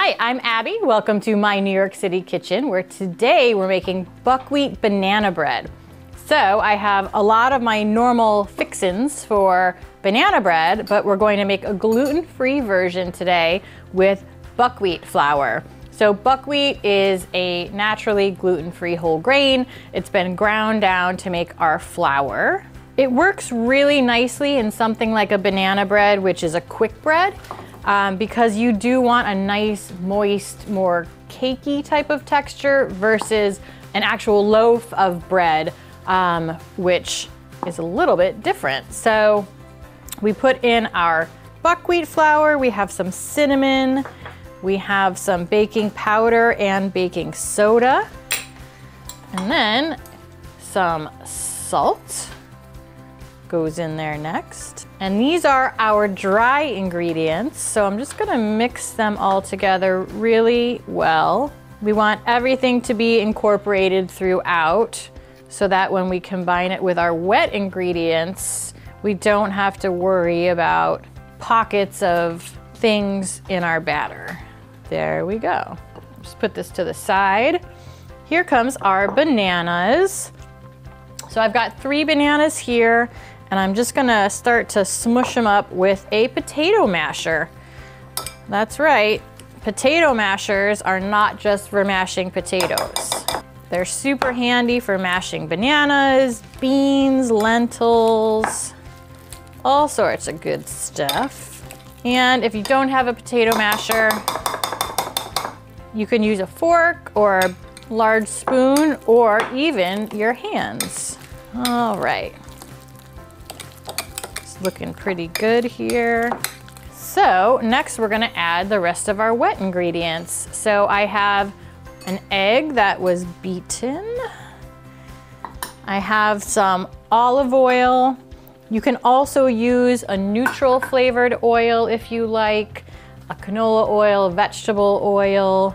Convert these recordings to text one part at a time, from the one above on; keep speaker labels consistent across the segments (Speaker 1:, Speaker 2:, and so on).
Speaker 1: Hi, I'm Abby. Welcome to my New York City kitchen, where today we're making buckwheat banana bread. So I have a lot of my normal fixins for banana bread, but we're going to make a gluten-free version today with buckwheat flour. So buckwheat is a naturally gluten-free whole grain. It's been ground down to make our flour. It works really nicely in something like a banana bread, which is a quick bread, because you do want a nice, moist, more cakey type of texture versus an actual loaf of bread, which is a little bit different. So we put in our buckwheat flour, we have some cinnamon, we have some baking powder and baking soda, and then some salt goes in there next. And these are our dry ingredients, so I'm just gonna mix them all together really well. We want everything to be incorporated throughout so that when we combine it with our wet ingredients, we don't have to worry about pockets of things in our batter. There we go. Just put this to the side. Here comes our bananas. So I've got 3 bananas here, and I'm just gonna start to smush them up with a potato masher. That's right, potato mashers are not just for mashing potatoes. They're super handy for mashing bananas, beans, lentils, all sorts of good stuff. And if you don't have a potato masher, you can use a fork or a large spoon or even your hands. All right. It's looking pretty good here. So next we're gonna add the rest of our wet ingredients. So I have an egg that was beaten. I have some olive oil. You can also use a neutral flavored oil if you like, a canola oil, vegetable oil,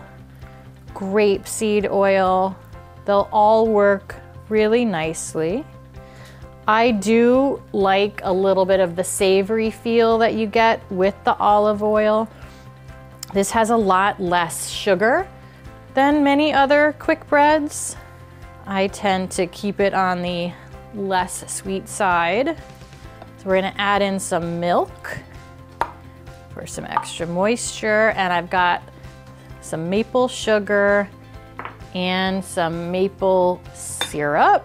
Speaker 1: grapeseed oil. They'll all work really nicely. I do like a little bit of the savory feel that you get with the olive oil. This has a lot less sugar than many other quick breads. I tend to keep it on the less sweet side. So we're gonna add in some milk for some extra moisture, and I've got some maple sugar and some maple syrup.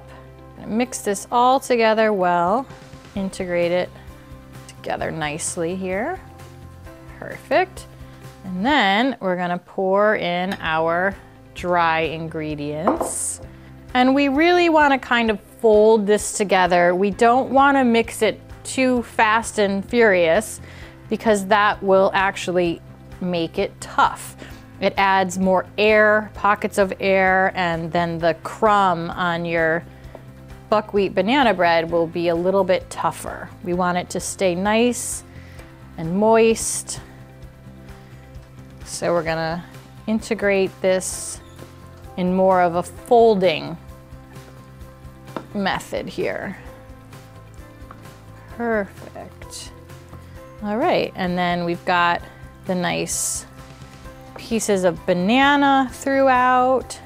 Speaker 1: Mix this all together well, integrate it together nicely here. Perfect. And then we're gonna pour in our dry ingredients. And we really wanna kind of fold this together. We don't wanna mix it too fast and furious because that will actually make it tough. It adds more air, pockets of air, and then the crumb on your buckwheat banana bread will be a little bit tougher. We want it to stay nice and moist. So we're gonna integrate this in more of a folding method here. Perfect. All right, and then we've got the nice pieces of banana throughout.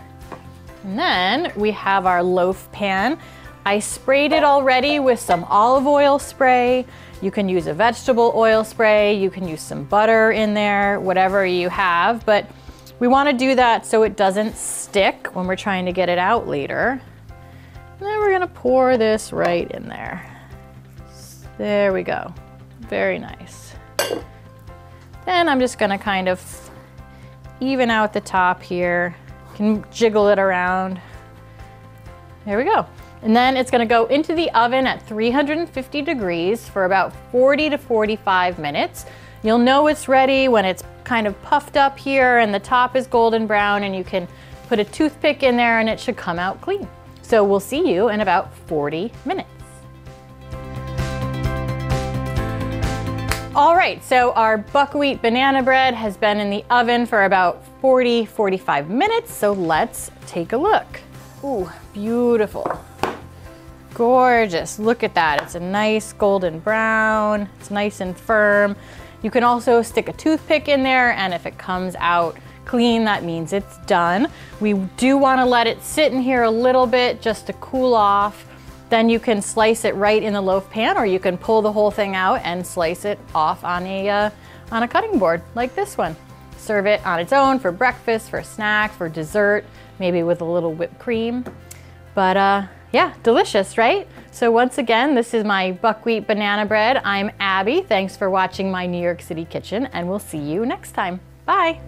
Speaker 1: And then we have our loaf pan. I sprayed it already with some olive oil spray. You can use a vegetable oil spray. You can use some butter in there, whatever you have. But we want to do that so it doesn't stick when we're trying to get it out later. And then we're going to pour this right in there. There we go. Very nice. Then I'm just going to kind of even out the top here. You can jiggle it around. There we go. And then it's gonna go into the oven at 350 degrees for about 40 to 45 minutes. You'll know it's ready when it's kind of puffed up here and the top is golden brown, and you can put a toothpick in there and it should come out clean. So we'll see you in about 40 minutes. All right, so our buckwheat banana bread has been in the oven for about 40-45 minutes, so let's take a look. Ooh, beautiful. Gorgeous, look at that. It's a nice golden brown, it's nice and firm. You can also stick a toothpick in there, and if it comes out clean, that means it's done. We do want to let it sit in here a little bit just to cool off. Then you can slice it right in the loaf pan, or you can pull the whole thing out and slice it off on a cutting board like this one. Serve it on its own for breakfast, for a snack, for dessert, maybe with a little whipped cream. But yeah, delicious, right? So once again, this is my buckwheat banana bread. I'm Abby. Thanks for watching my New York City kitchen, and we'll see you next time. Bye.